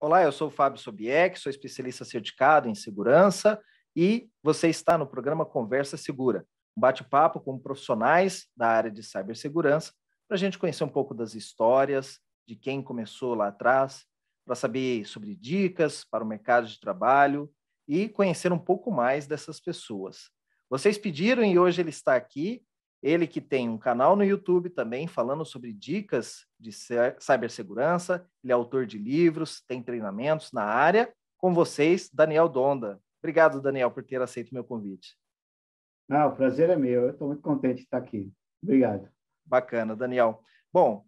Olá, eu sou o Fábio Sobieck, sou especialista certificado em segurança e você está no programa Conversa Segura, um bate-papo com profissionais da área de cibersegurança para a gente conhecer um pouco das histórias, de quem começou lá atrás, para saber sobre dicas para o mercado de trabalho e conhecer um pouco mais dessas pessoas. Vocês pediram e hoje ele está aqui. Ele que tem um canal no YouTube também falando sobre dicas de cibersegurança, ele é autor de livros, tem treinamentos na área. Com vocês, Daniel Donda. Obrigado, Daniel, por ter aceito meu convite. O prazer é meu. Eu estou muito contente de estar aqui. Obrigado. Bacana, Daniel. Bom,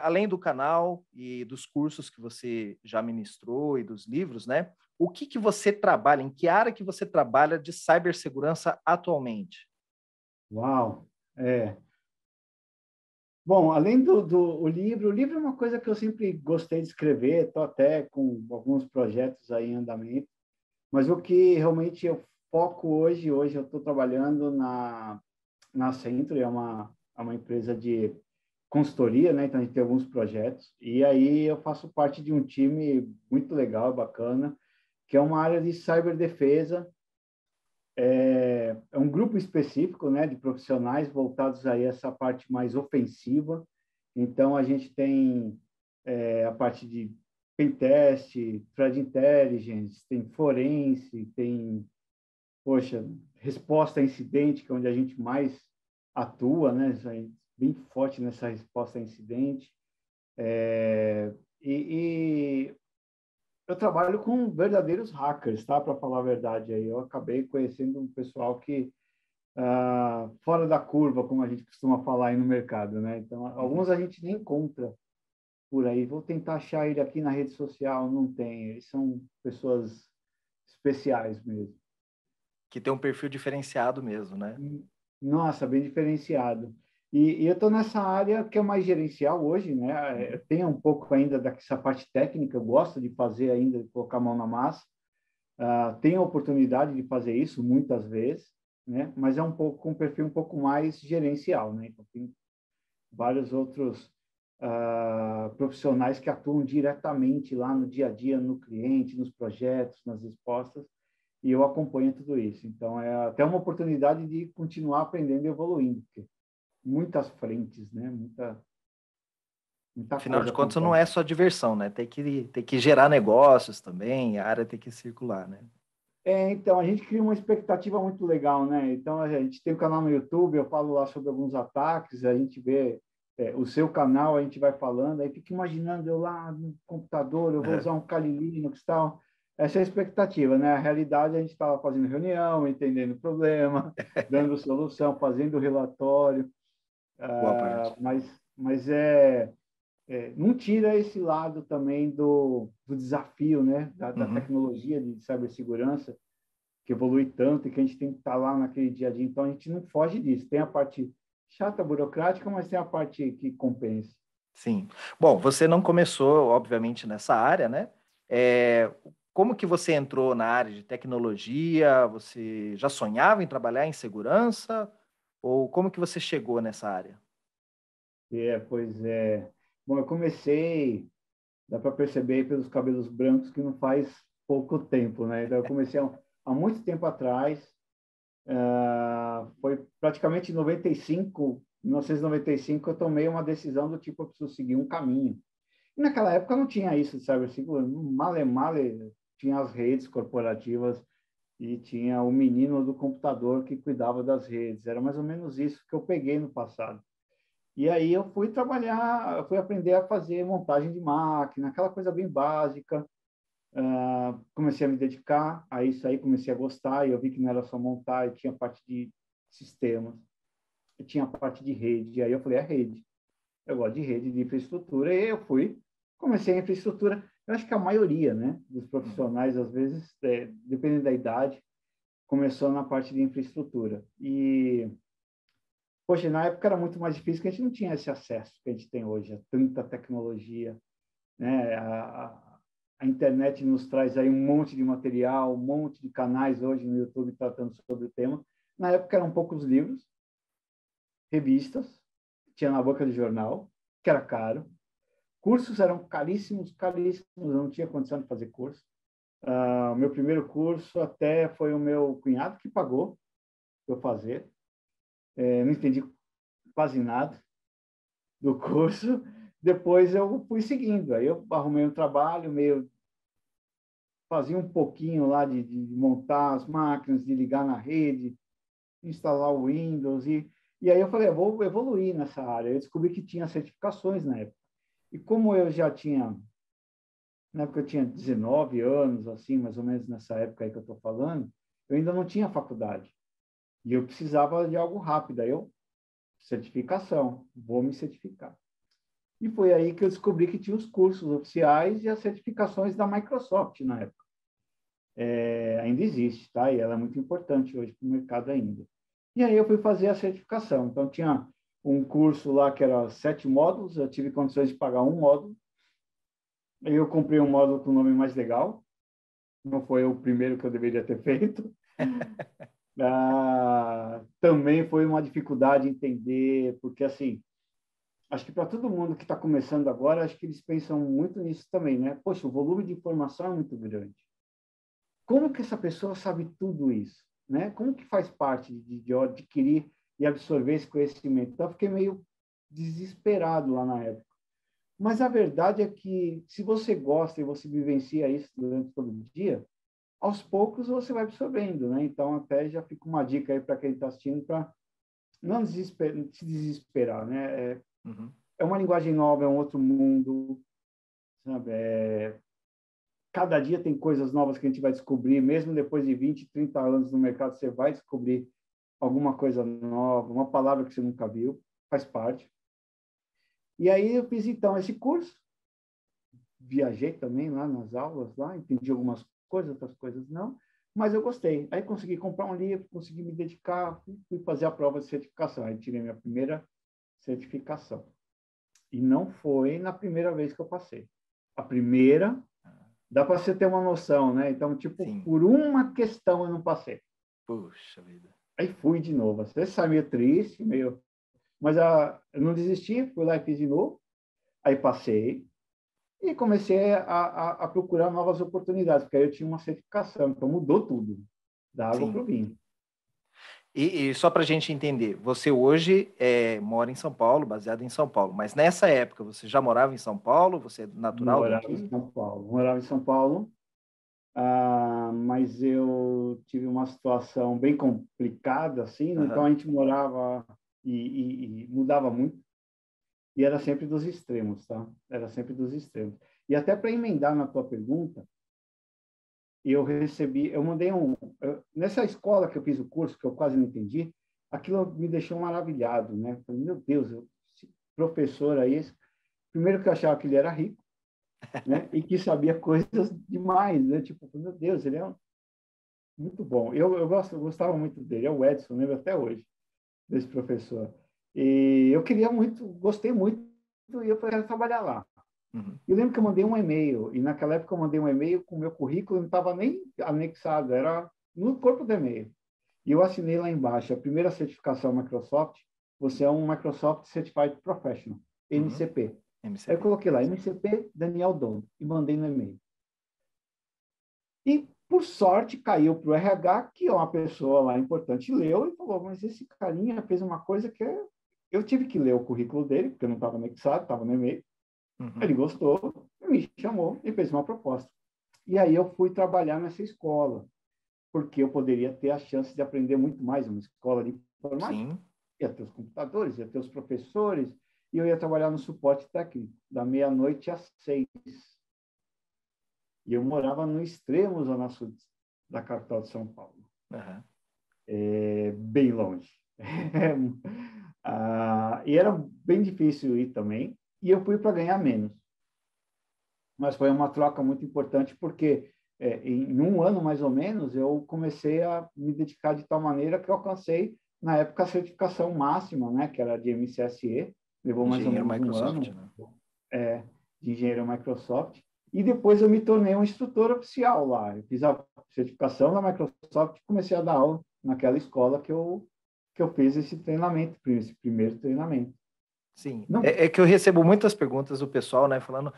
além do canal e dos cursos que você já ministrou e dos livros, né? O que você trabalha, em que área que você trabalha de cibersegurança atualmente? Uau! Bom, além do livro, o livro é uma coisa que eu sempre gostei de escrever, estou até com alguns projetos aí em andamento, mas o que realmente eu foco hoje eu estou trabalhando na Centro, é uma empresa de consultoria, né? Então a gente tem alguns projetos, e aí eu faço parte de um time muito legal, bacana, que é uma área de ciberdefesa. É um grupo específico, né, de profissionais voltados a essa parte mais ofensiva. Então, a gente tem a parte de pentest, threat intelligence, tem forense, tem, resposta a incidente, que é onde a gente mais atua, né, bem forte nessa resposta a incidente. E eu trabalho com verdadeiros hackers, tá? Para falar a verdade aí, eu acabei conhecendo um pessoal que fora da curva, como a gente costuma falar aí no mercado, né? Então, alguns a gente nem encontra por aí. Vou tentar achar ele aqui na rede social, não tem. Eles são pessoas especiais mesmo. Que tem um perfil diferenciado mesmo, né? Nossa, bem diferenciado. E eu estou nessa área que é mais gerencial hoje, né? Eu tenho um pouco ainda dessa parte técnica, eu gosto de fazer ainda, de colocar a mão na massa. Tenho a oportunidade de fazer isso muitas vezes, né? Mas é um pouco com um perfil um pouco mais gerencial, né? Então, tem vários outros profissionais que atuam diretamente lá no dia a dia, no cliente, nos projetos, nas respostas, e eu acompanho tudo isso. Então, é até uma oportunidade de continuar aprendendo e evoluindo, porque muitas frentes, né? Muita Afinal coisa de contas, não é acontece. só diversão, né? Tem que gerar negócios também, a área tem que circular, né? Então, a gente cria uma expectativa muito legal, né? Então, a gente tem um canal no YouTube, eu falo lá sobre alguns ataques, a gente vê o seu canal, a gente vai falando, aí fica imaginando eu lá no computador, eu vou Uhum. usar um Kali Linux e tal. Essa é a expectativa, né? A realidade, a gente estava fazendo reunião, entendendo o problema, dando solução, fazendo relatório, Boa parte. mas não tira esse lado também do desafio, né? Da Uhum. tecnologia de cibersegurança, que evolui tanto e que a gente tem que estar lá naquele dia a dia. Então, a gente não foge disso. Tem a parte chata, burocrática, mas tem a parte que compensa. Sim. Bom, você não começou, obviamente, nessa área, né? Como que você entrou na área de tecnologia? Você já sonhava em trabalhar em segurança? Ou como que você chegou nessa área? Pois é. Bom, eu comecei, dá para perceber pelos cabelos brancos que não faz pouco tempo, né? Então, eu comecei há muito tempo atrás. Foi praticamente em 95, 1995, eu tomei uma decisão do tipo, eu preciso seguir um caminho. E naquela época não tinha isso de cibersegurança. Male tinha as redes corporativas e tinha o menino do computador que cuidava das redes. Era mais ou menos isso que eu peguei no passado. E aí eu fui trabalhar, eu fui aprender a fazer montagem de máquina, aquela coisa bem básica. Comecei a me dedicar a isso aí, comecei a gostar, e eu vi que não era só montar, e tinha parte de sistemas, e tinha parte de rede, e aí eu falei, é rede. Eu gosto de rede, de infraestrutura, e eu fui, comecei a infraestrutura. Eu acho que a maioria, né, dos Uhum. profissionais, às vezes, dependendo da idade, começou na parte de infraestrutura. E, poxa, na época era muito mais difícil, porque a gente não tinha esse acesso que a gente tem hoje, a tanta tecnologia, né? A internet nos traz aí um monte de material, um monte de canais hoje no YouTube tratando sobre o tema. Na época eram poucos livros, revistas, tinha na boca de jornal, que era caro. Cursos eram caríssimos, caríssimos, eu não tinha condição de fazer curso. Meu primeiro curso até foi o meu cunhado que pagou para eu fazer. Não entendi quase nada do curso. Depois eu fui seguindo. Aí eu arrumei um trabalho, fazia um pouquinho lá de montar as máquinas, de ligar na rede, instalar o Windows. E aí eu falei, eu vou evoluir nessa área. Eu descobri que tinha certificações na época. E como eu já tinha, na época eu tinha 19 anos, assim, mais ou menos nessa época aí que eu estou falando, eu ainda não tinha faculdade. E eu precisava de algo rápido. Aí certificação, vou me certificar. E foi aí que eu descobri que tinha os cursos oficiais e as certificações da Microsoft na época. Ainda existe, tá? E ela é muito importante hoje para o mercado ainda. E aí eu fui fazer a certificação. Então, tinha um curso lá que era 7 módulos, eu tive condições de pagar um módulo. Aí eu comprei um módulo com o nome mais legal. Não foi o primeiro que eu deveria ter feito. Também foi uma dificuldade entender, porque, assim, acho que para todo mundo que está começando agora, acho que eles pensam muito nisso também, né? Poxa, o volume de informação é muito grande. Como que essa pessoa sabe tudo isso? Né? Como que faz parte de adquirir e absorver esse conhecimento? Então, eu fiquei meio desesperado lá na época. Mas a verdade é que, se você gosta e você vivencia isso durante todo o dia, aos poucos você vai absorvendo, né? Então, até já fica uma dica aí para quem está assistindo, para não se desesperar, né? É uma linguagem nova, é um outro mundo, sabe? Cada dia tem coisas novas que a gente vai descobrir, mesmo depois de 20, 30 anos no mercado, você vai descobrir alguma coisa nova, uma palavra que você nunca viu, faz parte. E aí eu fiz, então, esse curso, viajei também lá nas aulas, lá, entendi algumas coisas, outras coisas não, mas eu gostei. Aí consegui comprar um livro, consegui me dedicar, fui fazer a prova de certificação. Aí tirei minha primeira certificação. E não foi na primeira vez que eu passei. A primeira, dá para você ter uma noção, né? Então, tipo, Sim. por uma questão eu não passei. Puxa vida. Aí fui de novo. Você sai meio triste, meio... Mas eu não desisti, fui lá e fiz de novo. Aí passei e comecei a procurar novas oportunidades, porque aí eu tinha uma certificação, então mudou tudo, da água para Sim. o vinho. E só para a gente entender, você hoje mora em São Paulo, baseado em São Paulo, mas nessa época você já morava em São Paulo? Você é natural Morava em daqui? São Paulo. Morava em São Paulo, mas eu tive uma situação bem complicada, assim, então a gente morava e mudava muito, e era sempre dos extremos, tá? Era sempre dos extremos. E até para emendar na tua pergunta, eu mandei nessa escola que eu fiz o curso, que eu quase não entendi, aquilo me deixou maravilhado, né? Falei, meu Deus, esse professor aí, primeiro que eu achava que ele era rico, né? E que sabia coisas demais, né? Tipo, meu Deus, ele é muito bom. Eu gostava muito dele, é o Edson, lembro até hoje desse professor. E eu queria muito, gostei muito, e eu falei, quero trabalhar lá. Eu lembro que eu mandei um e-mail, e naquela época eu mandei um e-mail com o meu currículo, não estava nem anexado, era no corpo do e-mail. E eu assinei lá embaixo, a primeira certificação Microsoft, você é um Microsoft Certified Professional, MCP. MCP. Aí eu coloquei lá, MCP Daniel Dono, e mandei no e-mail. E, por sorte, caiu para o RH, que uma pessoa lá importante leu e falou, mas esse carinha fez uma coisa que eu tive que ler o currículo dele, porque eu não estava anexado, estava no e-mail. Ele gostou, me chamou e fez uma proposta. E aí eu fui trabalhar nessa escola, porque eu poderia ter a chance de aprender muito mais, uma escola de informática. Sim. Ia ter os computadores, ia ter os professores, e eu ia trabalhar no suporte técnico, da meia-noite às 6. E eu morava no extremo zona sul da capital de São Paulo. Bem longe. E era bem difícil ir também, e eu fui para ganhar menos. Mas foi uma troca muito importante, porque em um ano, mais ou menos, eu comecei a me dedicar de tal maneira que eu alcancei, na época, a certificação máxima, né, que era de MCSE, levou mais ou Engenheiro menos um Microsoft, ano, né? de engenheiro Microsoft, e depois eu me tornei um instrutor oficial lá. Eu fiz a certificação da Microsoft e comecei a dar aula naquela escola que eu fiz esse treinamento, esse primeiro treinamento. Sim, Não, é que eu recebo muitas perguntas do pessoal, né, falando,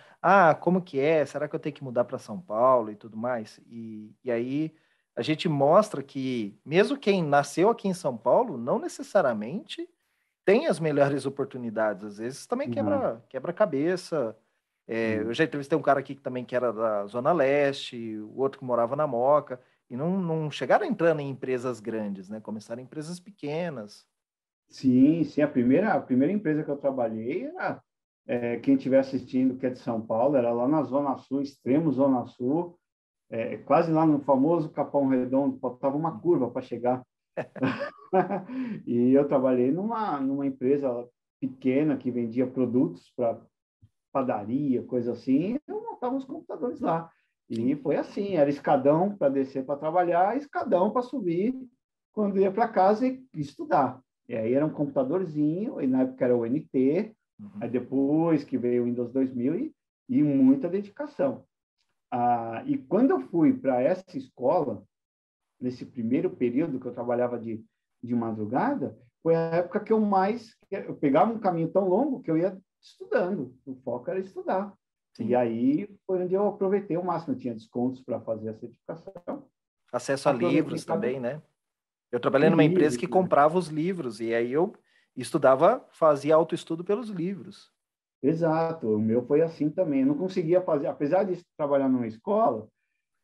como que é? Será que eu tenho que mudar para São Paulo e tudo mais? E aí a gente mostra que mesmo quem nasceu aqui em São Paulo, não necessariamente tem as melhores oportunidades. Às vezes também não, quebra cabeça. Eu sim. já entrevistei um cara aqui que também que era da Zona Leste, o outro que morava na Moca, e não chegaram entrando em empresas grandes, né? Começaram em empresas pequenas. Sim, sim, a primeira empresa que eu trabalhei era, quem estiver assistindo que é de São Paulo, era lá na Zona Sul, extremo Zona Sul, quase lá no famoso Capão Redondo, faltava uma curva para chegar. E eu trabalhei numa empresa pequena que vendia produtos para padaria, coisa assim, e eu montava os computadores lá. Sim, E foi assim, era escadão para descer para trabalhar, escadão para subir quando ia para casa e estudar. E aí era um computadorzinho, e na época era o NT, uhum, aí depois que veio o Windows 2000 e muita dedicação. E quando eu fui para essa escola, nesse primeiro período que eu trabalhava de madrugada, foi a época que eu pegava um caminho tão longo que eu ia estudando. O foco era estudar. E sim. aí foi onde eu aproveitei o máximo. Eu tinha descontos para fazer a certificação. Acesso a Aproveitei livros cada também, né? Eu trabalhei e numa empresa livros, que né? comprava os livros, e aí eu estudava, fazia autoestudo pelos livros. Exato. O meu foi assim também. Eu não conseguia fazer, apesar de trabalhar numa escola,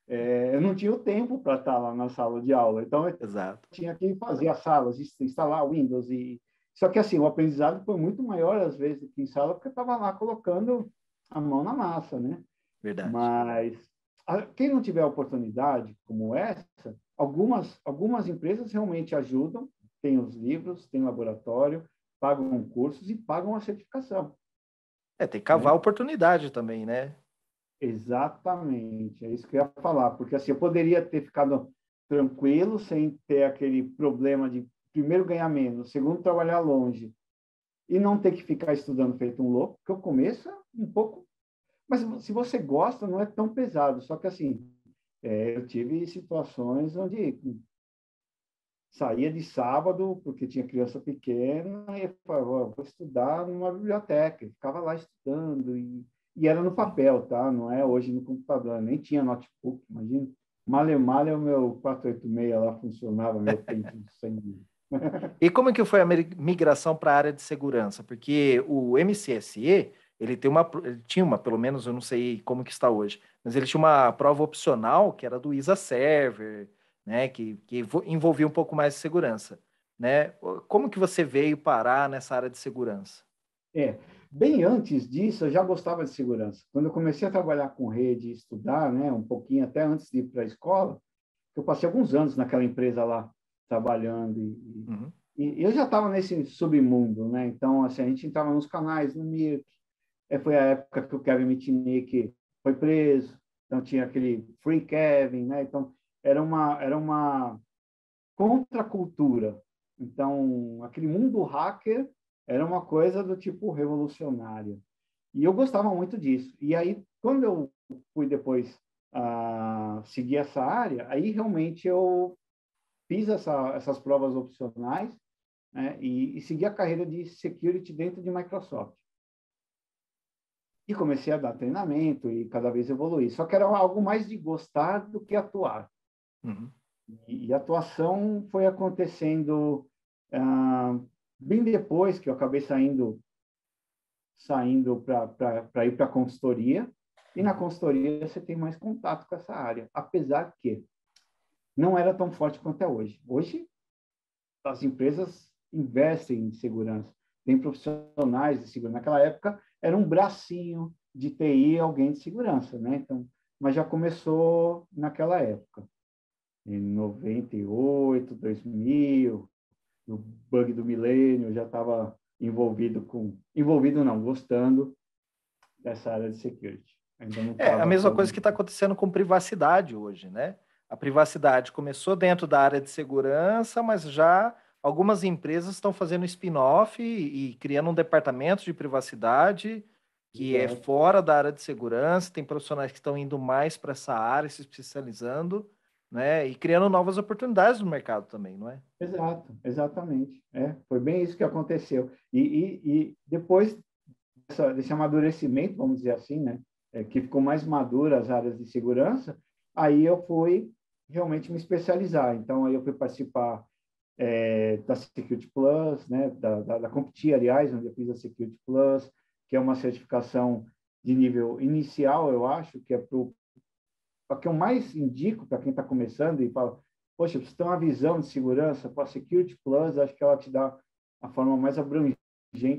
eu não tinha o tempo para estar lá na sala de aula. Então, eu Exato. tinha que fazer as salas, instalar o Windows. Só que assim, o aprendizado foi muito maior, às vezes, do que em sala, porque eu estava lá colocando a mão na massa, né? Verdade. Mas quem não tiver oportunidade como essa, algumas empresas realmente ajudam, tem os livros, tem laboratório, pagam cursos e pagam a certificação, Tem que cavar a né? oportunidade também, né? Exatamente, é isso que eu ia falar, porque assim, eu poderia ter ficado tranquilo, sem ter aquele problema de, primeiro, ganhar menos, segundo, trabalhar longe, e não ter que ficar estudando feito um louco, porque o começo é um pouco. Mas se você gosta, não é tão pesado. Só que, assim, eu tive situações onde saía de sábado, porque tinha criança pequena, e eu falava, vou estudar numa biblioteca. Eu ficava lá estudando, e era no Sim. papel, tá? Não é hoje no computador. Nem tinha notebook, imagina. Malha, o meu 486 lá funcionava, meu Pentium 100. E como que foi a migração para a área de segurança? Porque o MCSE, ele tinha uma, pelo menos eu não sei como que está hoje, mas ele tinha uma prova opcional que era do ISA Server, né, que envolvia um pouco mais de segurança, né? Como que você veio parar nessa área de segurança? É, bem antes disso, eu já gostava de segurança. Quando eu comecei a trabalhar com rede e estudar, né, um pouquinho até antes de ir para a escola, eu passei alguns anos naquela empresa lá, trabalhando, Uhum, e eu já estava nesse submundo, né? Então, assim, a gente entrava nos canais, no Mirk, foi a época que o Kevin Mitnick foi preso, então tinha aquele Free Kevin, né? Então, era uma contracultura. Então, aquele mundo hacker era uma coisa do tipo revolucionária. E eu gostava muito disso. E aí, quando eu fui depois seguir essa área, aí realmente eu fiz essas provas opcionais, né, e segui a carreira de security dentro de Microsoft. E comecei a dar treinamento e cada vez evoluir. Só que era algo mais de gostar do que atuar. uhum. E a atuação foi acontecendo ah, bem depois que eu acabei saindo para ir para a consultoria. E na consultoria você tem mais contato com essa área, apesar que não era tão forte quanto é hoje. Hoje, as empresas investem em segurança, tem profissionais de segurança. Naquela época, era um bracinho de TI, alguém de segurança, né? Então, mas já começou naquela época, em 98, 2000, no bug do milênio, eu já estava envolvido não, gostando dessa área de security. Ainda não É a estava mesma tão. coisa que está acontecendo com privacidade hoje, né? A privacidade começou dentro da área de segurança, mas já algumas empresas estão fazendo spin-off e criando um departamento de privacidade que é Exato. fora da área de segurança. Tem profissionais que estão indo mais para essa área, se especializando. né? E criando novas oportunidades no mercado também, não é? Exato, exatamente. Foi bem isso que aconteceu. E depois desse amadurecimento, vamos dizer assim, né, que ficou mais madura as áreas de segurança, aí eu fui realmente me especializar. Então, aí eu fui participar da Security Plus, né, da CompTIA, aliás, onde eu fiz a Security Plus, que é uma certificação de nível inicial, eu acho, que é para que eu mais indico para quem está começando e fala, poxa, você tem uma visão de segurança, para a Security Plus, acho que ela te dá a forma mais abrangente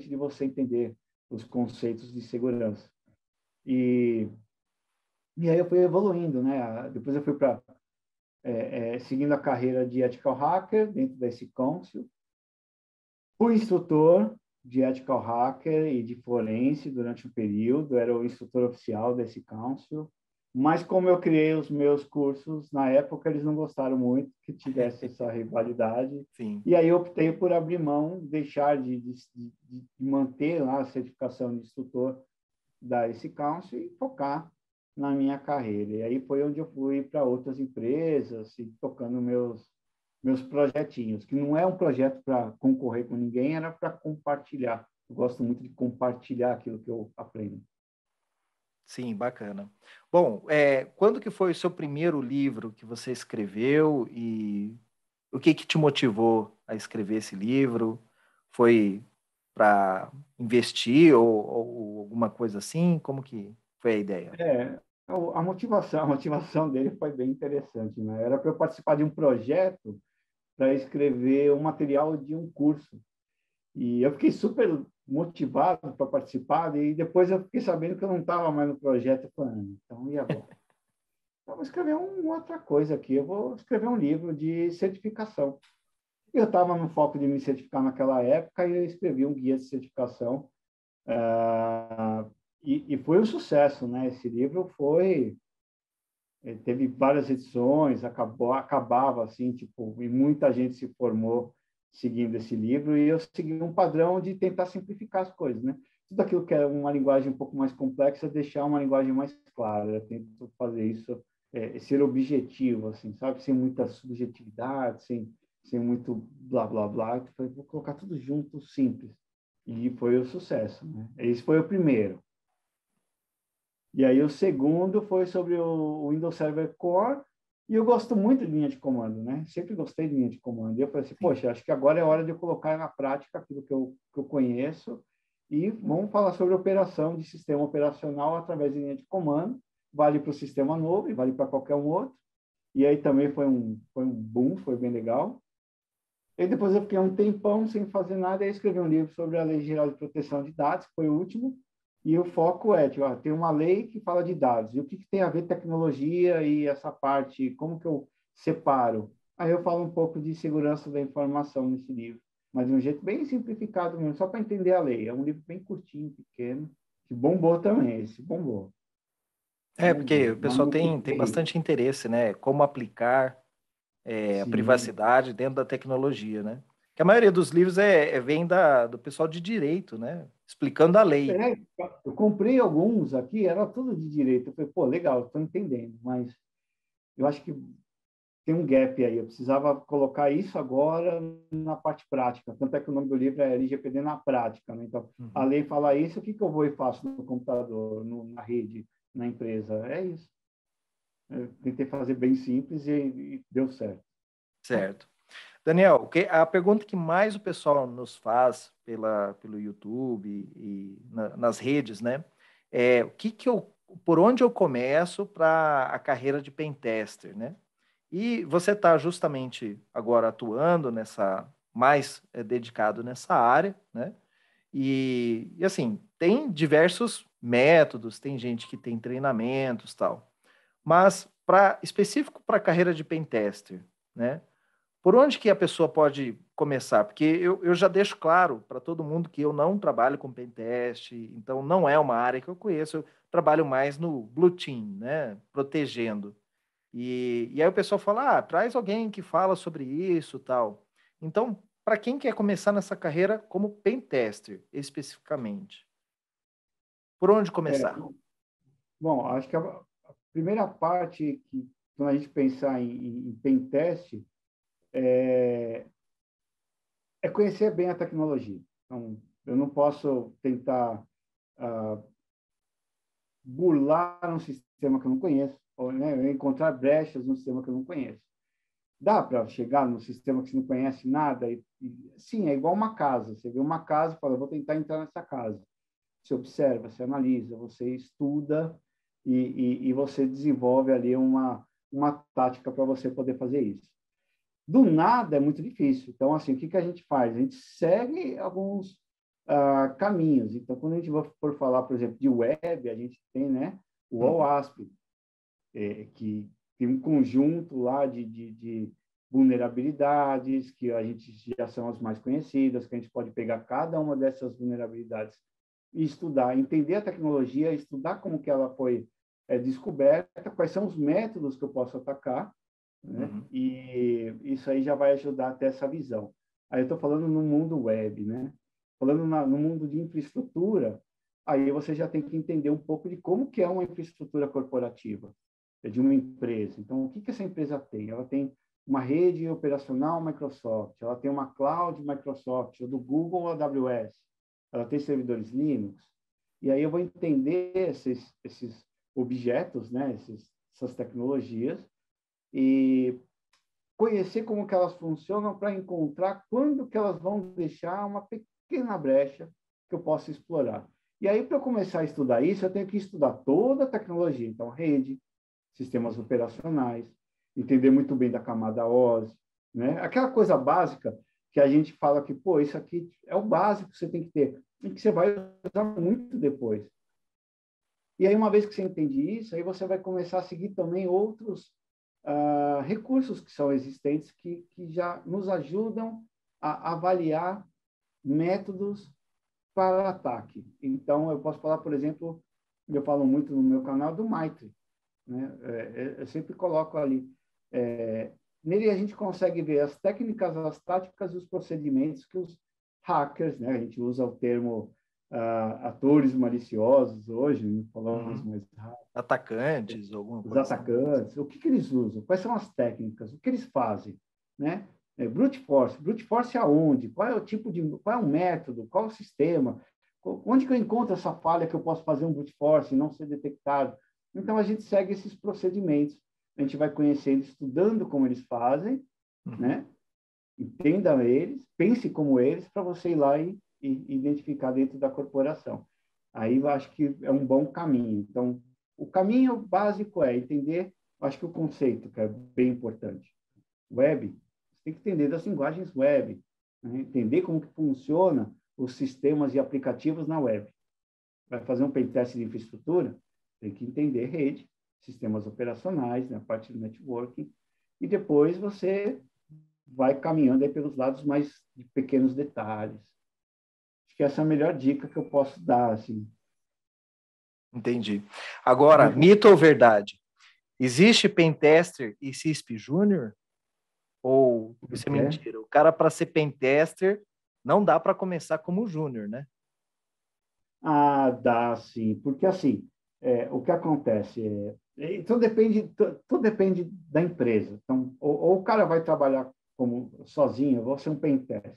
de você entender os conceitos de segurança. E aí eu fui evoluindo, né? Depois eu fui para seguindo a carreira de ethical hacker dentro da SC Council, fui instrutor de ethical hacker e de forense durante um período, era o instrutor oficial da SC Council, mas como eu criei os meus cursos, na época eles não gostaram muito que tivesse essa rivalidade, Sim. e aí eu optei por abrir mão, deixar de manter lá a certificação de instrutor da SC Council e focar na minha carreira. E aí foi onde eu fui para outras empresas, e tocando meus projetinhos, que não é um projeto para concorrer com ninguém, era para compartilhar. Eu gosto muito de compartilhar aquilo que eu aprendo. Sim, bacana. Bom, quando que foi o seu primeiro livro que você escreveu e o que te motivou a escrever esse livro? Foi para investir ou alguma coisa assim? Como que foi a ideia? A motivação dele foi bem interessante, né? Era para eu participar de um projeto para escrever um material de um curso. E eu fiquei super motivado para participar, e depois eu fiquei sabendo que eu não estava mais no projeto. Eu falei, então, e agora? Eu vou escrever uma outra coisa aqui, eu vou escrever um livro de certificação. Eu estava no foco de me certificar naquela época e eu escrevi um guia de certificação. E foi um sucesso, né? Esse livro teve várias edições, acabava assim, tipo, e muita gente se formou seguindo esse livro, e eu segui um padrão de tentar simplificar as coisas, né? Tudo aquilo que é uma linguagem um pouco mais complexa, deixar uma linguagem mais clara. Eu tento fazer isso, ser objetivo, assim, sabe? Sem muita subjetividade, sem muito blá, blá, blá. Eu falei, vou colocar tudo junto, simples. E foi o sucesso, né? Esse foi o primeiro. E aí o segundo foi sobre o Windows Server Core, e eu gosto muito de linha de comando, né? Sempre gostei de linha de comando. E eu falei assim, Sim. poxa, acho que agora é hora de eu colocar na prática aquilo que eu conheço, e vamos falar sobre operação de sistema operacional através de linha de comando. Vale para o sistema novo e vale para qualquer um outro. E aí também foi um boom, foi bem legal. E depois eu fiquei um tempão sem fazer nada, e escrevi um livro sobre a Lei Geral de Proteção de Dados, que foi o último, e o foco é, tipo, tem uma lei que fala de dados, e o que tem a ver tecnologia e essa parte, como que eu separo? Aí eu falo um pouco de segurança da informação nesse livro, mas de um jeito bem simplificado mesmo, só para entender a lei. É um livro bem curtinho, pequeno, que bombou também, esse bombou. Porque Bombou. o Mas pessoal não tem fiquei. bastante interesse, né? Como aplicar a Sim. privacidade dentro da tecnologia, né? Que a maioria dos livros vem do pessoal de direito, né? Explicando a lei. É, eu comprei alguns aqui, era tudo de direito. Eu falei, pô, legal, estou entendendo, mas eu acho que tem um gap aí. Eu precisava colocar isso agora na parte prática. Tanto é que o nome do livro é LGPD na prática, né? Então, a Uhum. lei fala isso, o que eu vou e faço no computador, na rede, na empresa? É isso. Eu tentei fazer bem simples e deu certo. Certo. Daniel, a pergunta que mais o pessoal nos faz pelo YouTube e nas redes, né? Por onde eu começo para a carreira de pentester, né? E você está justamente agora atuando mais dedicado nessa área, né? E assim, tem diversos métodos, tem gente que tem treinamentos, tal. Mas específico para a carreira de pentester, né? Por onde que a pessoa pode começar? Porque eu já deixo claro para todo mundo que eu não trabalho com pentest, então não é uma área que eu conheço, eu trabalho mais no Blue Team, né? Protegendo. E aí o pessoal fala, traz alguém que fala sobre isso, tal. Então, para quem quer começar nessa carreira como pentester, especificamente, por onde É, começar? bom, acho que a primeira parte que quando a gente pensar em pen test, é conhecer bem a tecnologia. Então, eu não posso tentar burlar um sistema que eu não conheço, ou, né, encontrar brechas no sistema que eu não conheço. Dá para chegar no sistema que você não conhece nada? Sim, é igual uma casa. Você vê uma casa e fala, vou tentar entrar nessa casa. Você observa, você analisa, você estuda e você desenvolve ali uma tática para você poder fazer isso. Do nada é muito difícil. Então, assim, o que a gente faz? A gente segue alguns caminhos. Então, quando a gente for falar, por exemplo, de web, a gente tem, né, o OWASP, que tem um conjunto lá de vulnerabilidades, que a gente já são as mais conhecidas, que a gente pode pegar cada uma dessas vulnerabilidades e estudar, entender a tecnologia, estudar como que ela foi descoberta, quais são os métodos que eu posso atacar, né? E isso aí já vai ajudar a ter essa visão. Aí eu estou falando no mundo web, né? Falando no mundo de infraestrutura, aí você já tem que entender um pouco de como que é uma infraestrutura corporativa de uma empresa. Então, o que essa empresa tem? Ela tem uma rede operacional Microsoft, ela tem uma cloud Microsoft, ou do Google ou AWS, ela tem servidores Linux, e aí eu vou entender esses objetos, né? Essas tecnologias, e conhecer como que elas funcionam para encontrar quando que elas vão deixar uma pequena brecha que eu possa explorar. E aí, para eu começar a estudar isso, eu tenho que estudar toda a tecnologia. Então, rede, sistemas operacionais, entender muito bem da camada OS, né? Aquela coisa básica que a gente fala que, pô, isso aqui é o básico que você tem que ter, e que você vai usar muito depois. E aí, uma vez que você entende isso, aí você vai começar a seguir também outros recursos que são existentes que já nos ajudam a avaliar métodos para ataque. Então, eu posso falar, por exemplo, eu falo muito no meu canal do MITRE, né? Eu sempre coloco ali. Nele a gente consegue ver as técnicas, as táticas e os procedimentos que os hackers, né? A gente usa o termo atores maliciosos hoje, né? Falamos mais rápido. Atacantes, alguma Os coisa atacantes, o que eles usam? Quais são as técnicas? O que eles fazem? Né? Brute force. Brute force aonde? Qual é o tipo de... Qual é o método? Qual é o sistema? Onde que eu encontro essa falha que eu posso fazer um brute force e não ser detectado? Então, a gente segue esses procedimentos. A gente vai conhecendo, estudando como eles fazem, né? Entenda eles, pense como eles, para você ir lá e identificar dentro da corporação. Aí eu acho que é um bom caminho. Então, o caminho básico é entender, acho que o conceito, que é bem importante. Web, você tem que entender das linguagens web, né? Entender como que funciona os sistemas e aplicativos na web. Vai fazer um pentest de infraestrutura, tem que entender rede, sistemas operacionais, né? A parte do networking, e depois você vai caminhando aí pelos lados mais de pequenos detalhes. Acho que essa é a melhor dica que eu posso dar, assim. Entendi. Agora, mito ou verdade? Existe pentester e CISP Júnior? Ou isso é mentira? O cara, para ser pentester, não dá para começar como júnior, né? Dá sim. Porque, assim, o que acontece tudo depende da empresa. Então, ou o cara vai trabalhar como sozinho, eu vou ser um pentester.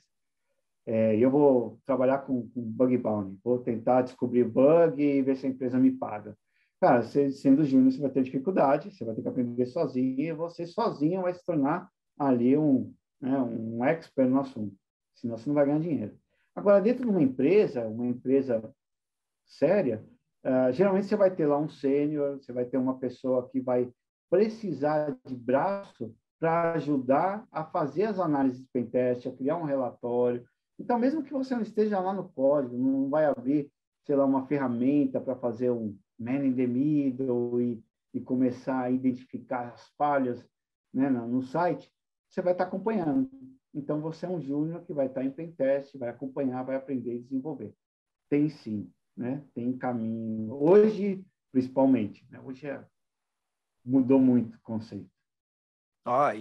Eu vou trabalhar com bug bounty, vou tentar descobrir bug e ver se a empresa me paga. Cara, sendo júnior, você vai ter dificuldade, você vai ter que aprender sozinho, e você sozinho vai se tornar ali um expert no assunto, senão você não vai ganhar dinheiro. Agora, dentro de uma empresa séria, geralmente você vai ter lá um sênior, você vai ter uma pessoa que vai precisar de braço para ajudar a fazer as análises de pentest, a criar um relatório. Então, mesmo que você não esteja lá no código, não vai abrir, sei lá, uma ferramenta para fazer um man in the middle e começar a identificar as falhas, né, no site, você vai estar acompanhando. Então, você é um júnior que vai estar em pentest, vai acompanhar, vai aprender e desenvolver. Tem sim, né? Tem caminho. Hoje, principalmente, né? Hoje mudou muito o conceito.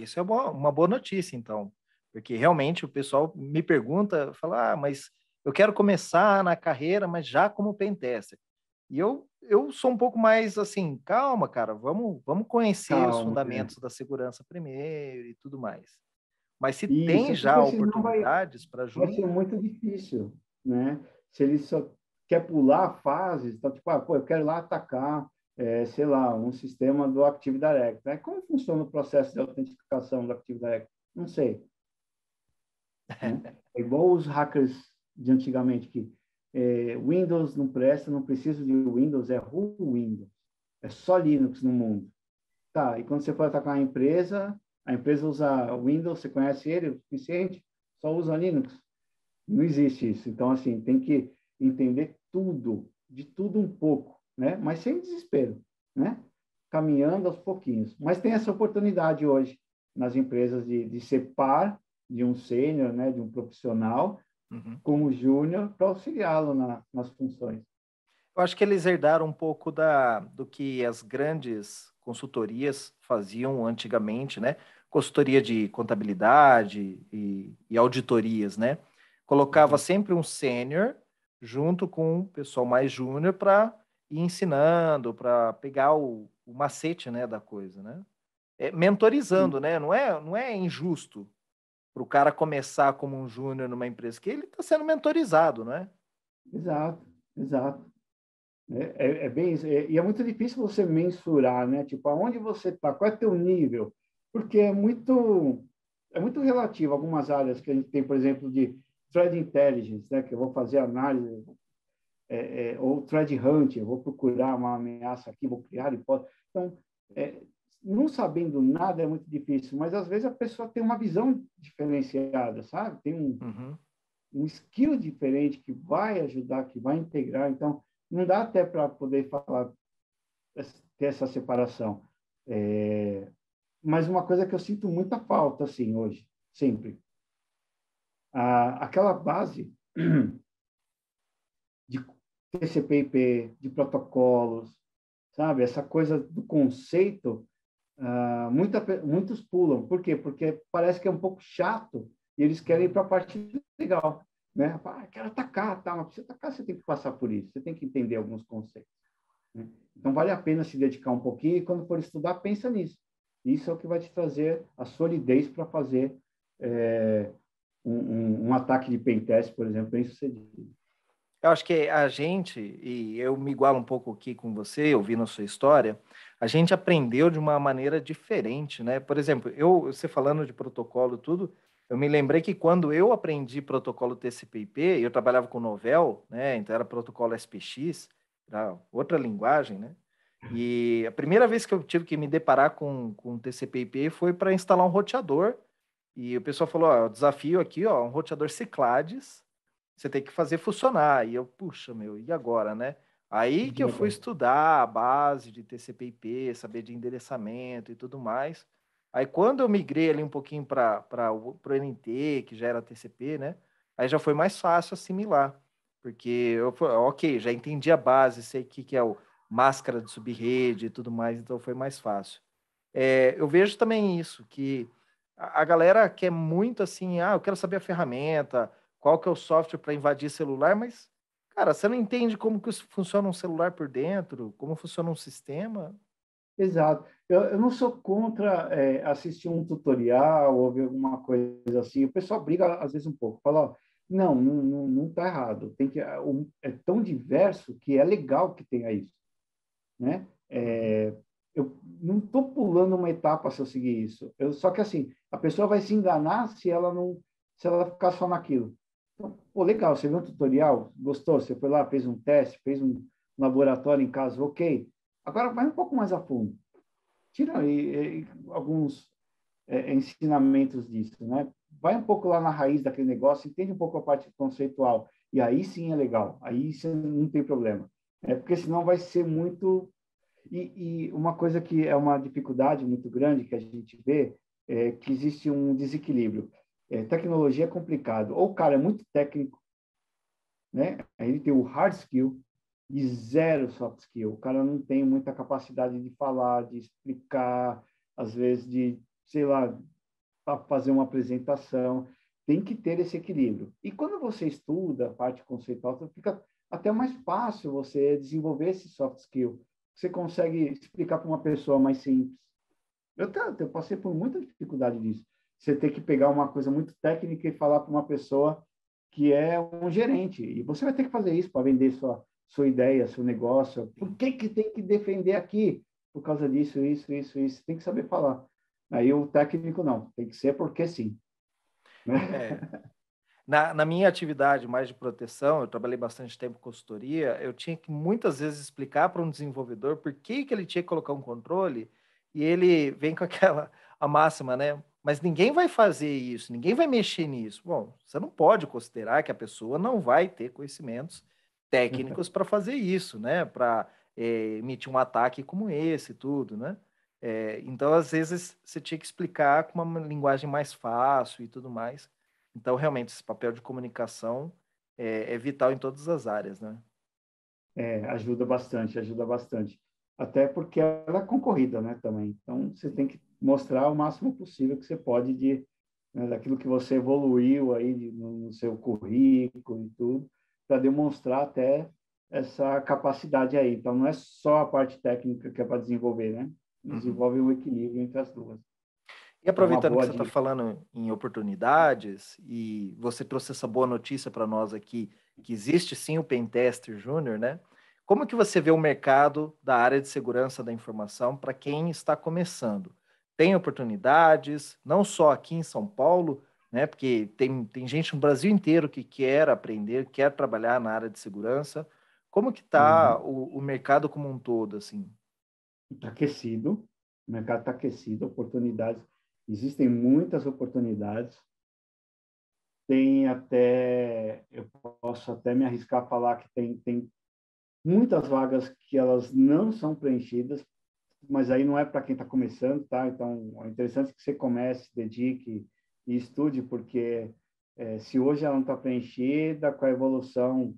Isso é uma boa notícia, então. Porque realmente o pessoal me pergunta, fala, mas eu quero começar na carreira, mas já como pentester. E eu sou um pouco mais assim, calma, cara, vamos conhecer os Calma, né? fundamentos da segurança primeiro e tudo mais. Mas se tem Isso, já porque senão oportunidades para vai ser júnior, muito difícil, né? Se ele só quer pular fases, então, tipo, pô, eu quero ir lá atacar, sei lá, um sistema do Active Directory. Né? Como funciona o processo de autenticação do Active Directory? Não sei, né? É igual os hackers de antigamente, que Windows não presta, não preciso de Windows, é who Windows. É só Linux no mundo. Tá, e quando você for atacar a empresa usa Windows, você conhece ele o suficiente? Só usa Linux? Não existe isso. Então, assim, tem que entender tudo, de tudo um pouco, né? Mas sem desespero, né? Caminhando aos pouquinhos. Mas tem essa oportunidade hoje nas empresas de ser par de um sênior, né? De um profissional, uhum. como júnior, para auxiliá-lo nas funções. Eu acho que eles herdaram um pouco do que as grandes consultorias faziam antigamente, né? Consultoria de contabilidade e auditorias, né? Colocava Uhum. sempre um sênior junto com o pessoal mais júnior para ir ensinando, para pegar o macete, né, da coisa, né? Mentorizando, Sim, né? Não é injusto para o cara começar como um júnior numa empresa, que ele está sendo mentorizado, não é? exato, exato. É bem isso. E é muito difícil você mensurar, né? Tipo, aonde você está, qual é o teu nível? Porque é muito relativo. Algumas áreas que a gente tem, por exemplo, de threat intelligence, né? Que eu vou fazer análise, ou threat hunting, eu vou procurar uma ameaça aqui, vou criar hipótese. Então, é, não sabendo nada é muito difícil, mas às vezes a pessoa tem uma visão diferenciada, sabe? Tem Uhum. um skill diferente que vai ajudar, que vai integrar. Então, não dá até para poder falar, ter essa separação. Mas uma coisa que eu sinto muita falta, assim, hoje, sempre, aquela base de TCP/IP, de protocolos, sabe? Essa coisa do conceito, muitos pulam. Por quê? Porque parece que é um pouco chato e eles querem ir para a parte legal, né? Quero atacar, tá? Mas para você atacar, você tem que passar por isso, você tem que entender alguns conceitos, né? Então, vale a pena se dedicar um pouquinho e, quando for estudar, pensa nisso. Isso é o que vai te trazer a solidez para fazer um ataque de pentest, por exemplo, bem sucedido. Eu acho que a gente, e eu me igualo um pouco aqui com você, ouvindo a sua história, a gente aprendeu de uma maneira diferente, né? Por exemplo, você falando de protocolo tudo, eu me lembrei que quando eu aprendi protocolo TCP/IP, eu trabalhava com Novell, né? Então era protocolo SPX, era outra linguagem, né? E a primeira vez que eu tive que me deparar com TCP/IP foi para instalar um roteador. E o pessoal falou, ó, o desafio aqui, ó, um roteador Cyclades, você tem que fazer funcionar. E eu, puxa, meu, e agora, né? Aí que eu E fui agora? estudar a base de TCP/IP, saber de endereçamento e tudo mais. Aí quando eu migrei ali um pouquinho para o NT, que já era TCP, né? Aí já foi mais fácil assimilar, porque eu falei, ok, já entendi a base, sei o que é o máscara de subrede e tudo mais, então foi mais fácil. Eu vejo também isso, que a galera quer muito assim, eu quero saber a ferramenta, qual que é o software para invadir celular, mas, cara, você não entende como que funciona um celular por dentro, como funciona um sistema. Exato. Eu não sou contra assistir um tutorial ou ver alguma coisa assim. O pessoal briga, às vezes, um pouco. Fala, ó, não está errado. É tão diverso que é legal que tenha isso, né? Uhum. Eu não estou pulando uma etapa se eu seguir isso. Só que, assim, a pessoa vai se enganar se ela ficar só naquilo. Então, pô, legal, você viu um tutorial, gostou, você foi lá, fez um teste, fez um laboratório em casa, ok. Agora vai um pouco mais a fundo. Tira aí alguns ensinamentos disso, né? Vai um pouco lá na raiz daquele negócio, entende um pouco a parte conceitual, e aí sim é legal, aí sim não tem problema. Porque senão vai ser muito. E uma coisa que é uma dificuldade muito grande que a gente vê é que existe um desequilíbrio. Tecnologia é complicado. Ou o cara é muito técnico, né? Aí ele tem o hard skill e zero soft skill. O cara não tem muita capacidade de falar, de explicar, às vezes de, sei lá, fazer uma apresentação. Tem que ter esse equilíbrio. E quando você estuda a parte conceitual, você fica até mais fácil você desenvolver esse soft skill. Você consegue explicar para uma pessoa mais simples. Eu passei por muita dificuldade disso. Você ter que pegar uma coisa muito técnica e falar para uma pessoa que é um gerente. E você vai ter que fazer isso para vender sua ideia, seu negócio. Por que tem que defender aqui? Por causa disso, isso. Tem que saber falar. Aí o técnico não. Tem que ser porque sim. Né? Na minha atividade mais de proteção, eu trabalhei bastante tempo em consultoria, eu tinha que muitas vezes explicar para um desenvolvedor por que ele tinha que colocar um controle, e ele vem com aquela a máxima, né? Mas ninguém vai fazer isso, ninguém vai mexer nisso. Bom, você não pode considerar que a pessoa não vai ter conhecimentos técnicos para fazer isso, né? Para emitir um ataque como esse e tudo, né? Então, às vezes, você tinha que explicar com uma linguagem mais fácil e tudo mais. Então, realmente, esse papel de comunicação é vital em todas as áreas, né? Ajuda bastante, ajuda bastante. Até porque ela é concorrida, né, também. Então, você tem que mostrar o máximo possível que você pode né, daquilo que você evoluiu aí no seu currículo e tudo, para demonstrar até essa capacidade aí. Então, não é só a parte técnica que é para desenvolver, né? Uhum. Desenvolve um equilíbrio entre as duas. E Então, uma aproveitando que boa você está dica. falando em oportunidades, e você trouxe essa boa notícia para nós aqui, que existe sim o Pentester Júnior, né? Como que você vê o mercado da área de segurança da informação para quem está começando? Tem oportunidades, não só aqui em São Paulo, né? Porque tem gente no Brasil inteiro que quer aprender, quer trabalhar na área de segurança. Como que está Uhum. o mercado como um todo, assim? Está aquecido, o mercado está aquecido, oportunidades. Existem muitas oportunidades. Tem até, eu posso até me arriscar a falar que tem muitas vagas que elas não são preenchidas, mas aí não é para quem está começando, tá? Então, é interessante que você comece, se dedique e estude, porque se hoje ela não está preenchida, com a evolução,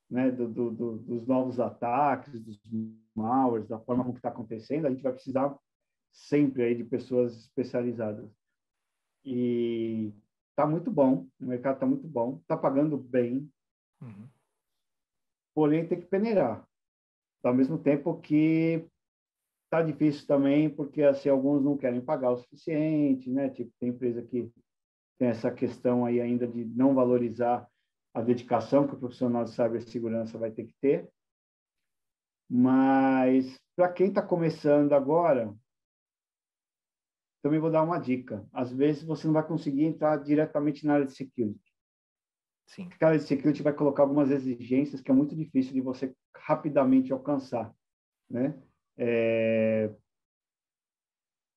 né, dos novos ataques, dos malwares, da forma como está acontecendo, a gente vai precisar sempre aí de pessoas especializadas. E está muito bom, o mercado está muito bom, está pagando bem, Uhum. porém tem que peneirar. Ao mesmo tempo que está difícil também, porque assim, alguns não querem pagar o suficiente, né? Tipo, tem empresa que tem essa questão aí ainda de não valorizar a dedicação que o profissional de cibersegurança vai ter que ter. Mas para quem está começando agora, também vou dar uma dica. Às vezes você não vai conseguir entrar diretamente na área de security. Sim. A área de security vai colocar algumas exigências que é muito difícil de você rapidamente alcançar, né?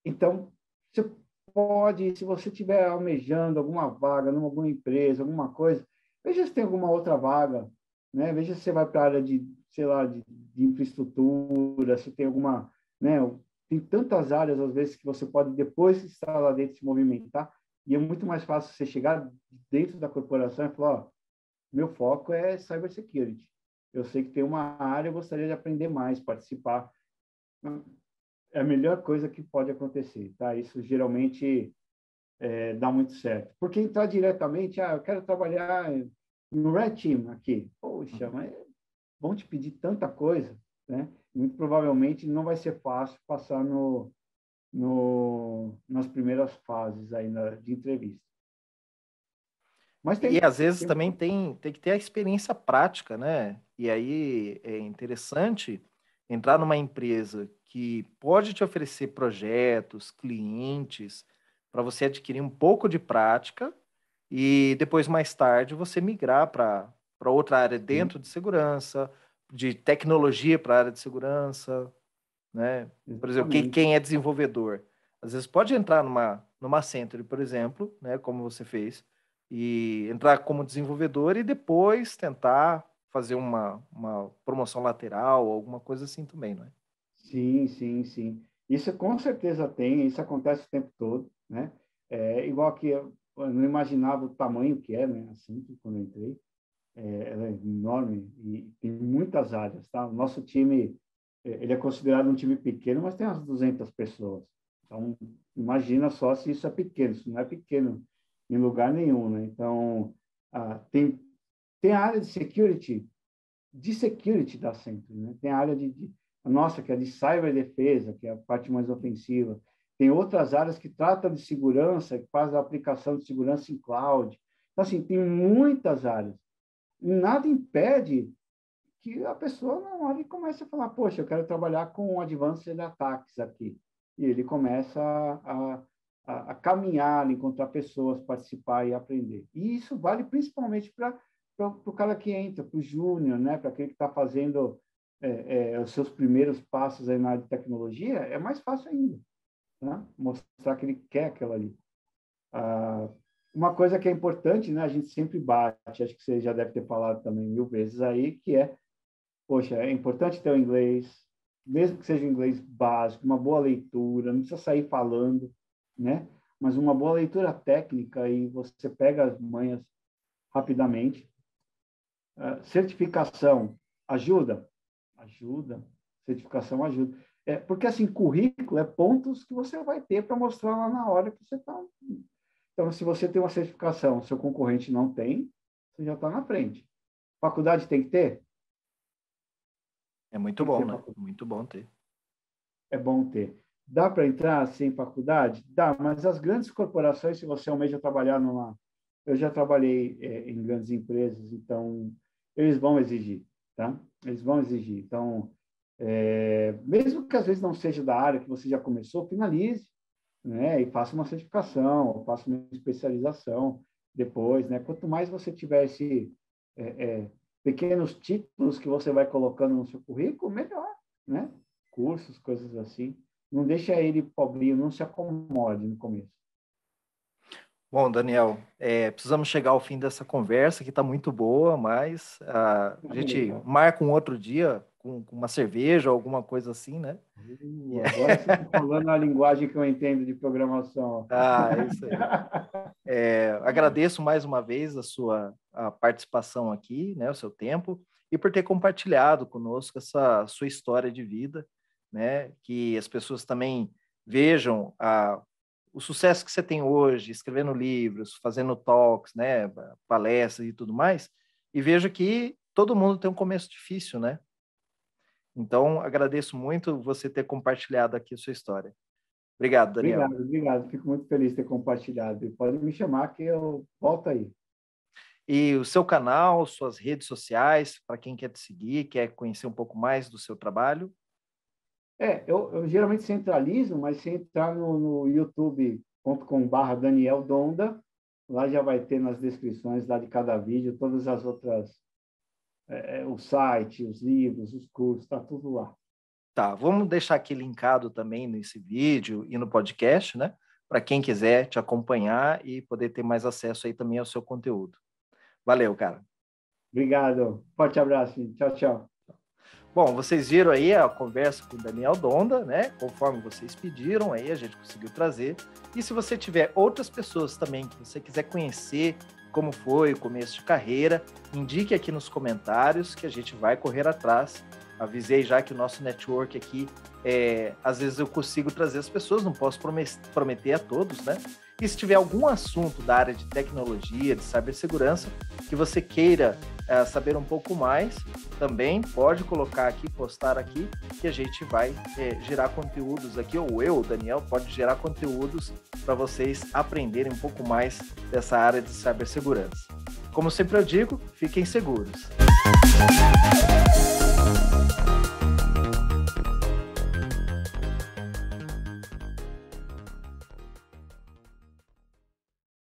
Então, você pode, se você estiver almejando alguma vaga em alguma empresa, alguma coisa, veja se tem alguma outra vaga, né? Veja se você vai para a área de, sei lá, de infraestrutura, se tem alguma, né? Tem tantas áreas, às vezes, que você pode, depois que estar lá dentro, se movimentar, e é muito mais fácil você chegar dentro da corporação e falar, ó, meu foco é cybersecurity. Eu sei que tem uma área, eu gostaria de aprender mais, participar. É a melhor coisa que pode acontecer, tá? Isso geralmente dá muito certo. Porque entrar diretamente, eu quero trabalhar no Red Team aqui. Poxa, Uhum. mas vão te pedir tanta coisa, né? Muito provavelmente não vai ser fácil passar nas primeiras fases aí de entrevista. Mas E às vezes tem também tem que ter a experiência prática, né? E aí é interessante entrar numa empresa que pode te oferecer projetos, clientes, para você adquirir um pouco de prática e depois, mais tarde, você migrar para outra área dentro de segurança, de tecnologia para a área de segurança, né? Por exemplo, quem exatamente. é desenvolvedor, às vezes pode entrar numa Accenture, por exemplo, né, como você fez, e entrar como desenvolvedor e depois tentar fazer uma promoção lateral, alguma coisa assim também, não é? Sim, sim, sim. Isso com certeza tem, isso acontece o tempo todo, né? Igual que eu não imaginava o tamanho que é, né? Assim, quando eu entrei. Ela é enorme e tem muitas áreas, tá? O nosso time, ele é considerado um time pequeno, mas tem umas 200 pessoas. Então, imagina só se isso é pequeno. Isso não é pequeno em lugar nenhum, né? Então, tem Tem a área de security da Accenture, né? Tem a área nossa, que é de cyberdefesa, que é a parte mais ofensiva. Tem outras áreas que tratam de segurança, que fazem a aplicação de segurança em cloud. Então, assim, tem muitas áreas. E nada impede que a pessoa na hora comece a falar, poxa, eu quero trabalhar com advanced attacks aqui. E ele começa a caminhar, encontrar pessoas, participar e aprender. E isso vale principalmente para o cara que entra, para o júnior, né? Para aquele que está fazendo os seus primeiros passos aí na área de tecnologia, é mais fácil ainda, né? Mostrar que ele quer aquela ali. Uma coisa que é importante, né? A gente sempre bate, acho que você já deve ter falado também 1000 vezes aí, que poxa, é importante ter o inglês, mesmo que seja um inglês básico, uma boa leitura, não precisa sair falando, né? Mas uma boa leitura técnica e você pega as manhas rapidamente. Certificação ajuda? Ajuda. Certificação ajuda. Porque, assim, currículo é pontos que você vai ter para mostrar lá na hora que você está. Então, se você tem uma certificação, seu concorrente não tem, você já está na frente. Faculdade tem que ter? É muito bom, né? Muito bom ter. É bom ter. Dá para entrar sem faculdade? Dá, mas as grandes corporações, se você almeja trabalhar Eu já trabalhei em grandes empresas, então eles vão exigir, tá? Eles vão exigir. Então, mesmo que às vezes não seja da área que você já começou, finalize, né? E faça uma certificação, ou faça uma especialização depois, né? Quanto mais você tiver pequenos títulos que você vai colocando no seu currículo, melhor, né? Cursos, coisas assim. Não deixa ele pobrinho, não se acomode no começo. Bom, Daniel, precisamos chegar ao fim dessa conversa, que está muito boa, mas a gente marca um outro dia com uma cerveja ou alguma coisa assim, né? Agora você está falando a linguagem que eu entendo de programação. Isso aí. Agradeço mais uma vez a participação aqui, né, o seu tempo, e por ter compartilhado conosco essa sua história de vida, né? Que as pessoas também vejam o sucesso que você tem hoje, escrevendo livros, fazendo talks, né, palestras e tudo mais, e veja que todo mundo tem um começo difícil, né? Então, agradeço muito você ter compartilhado aqui a sua história. Obrigado, Daniel. Obrigado. Fico muito feliz de ter compartilhado. Pode me chamar que eu volto aí. E o seu canal, suas redes sociais, para quem quer te seguir, quer conhecer um pouco mais do seu trabalho? Eu geralmente centralizo, mas se entrar no youtube.com/Daniel Donda, lá já vai ter nas descrições lá de cada vídeo, todas as outras, o site, os livros, os cursos, está tudo lá. Tá, vamos deixar aqui linkado também nesse vídeo e no podcast, né? Para quem quiser te acompanhar e poder ter mais acesso aí também ao seu conteúdo. Valeu, cara. Obrigado. Forte abraço. Tchau, tchau. Bom, vocês viram aí a conversa com o Daniel Donda, né? Conforme vocês pediram, aí a gente conseguiu trazer. E se você tiver outras pessoas também que você quiser conhecer como foi o começo de carreira, indique aqui nos comentários que a gente vai correr atrás. Avisei já que o nosso network aqui, às vezes eu consigo trazer as pessoas, não posso prometer a todos, né? E se tiver algum assunto da área de tecnologia, de cibersegurança, que você queira saber um pouco mais, também pode colocar aqui, postar aqui, que a gente vai gerar conteúdos aqui, ou eu, o Daniel, pode gerar conteúdos para vocês aprenderem um pouco mais dessa área de cibersegurança. Como sempre eu digo, fiquem seguros.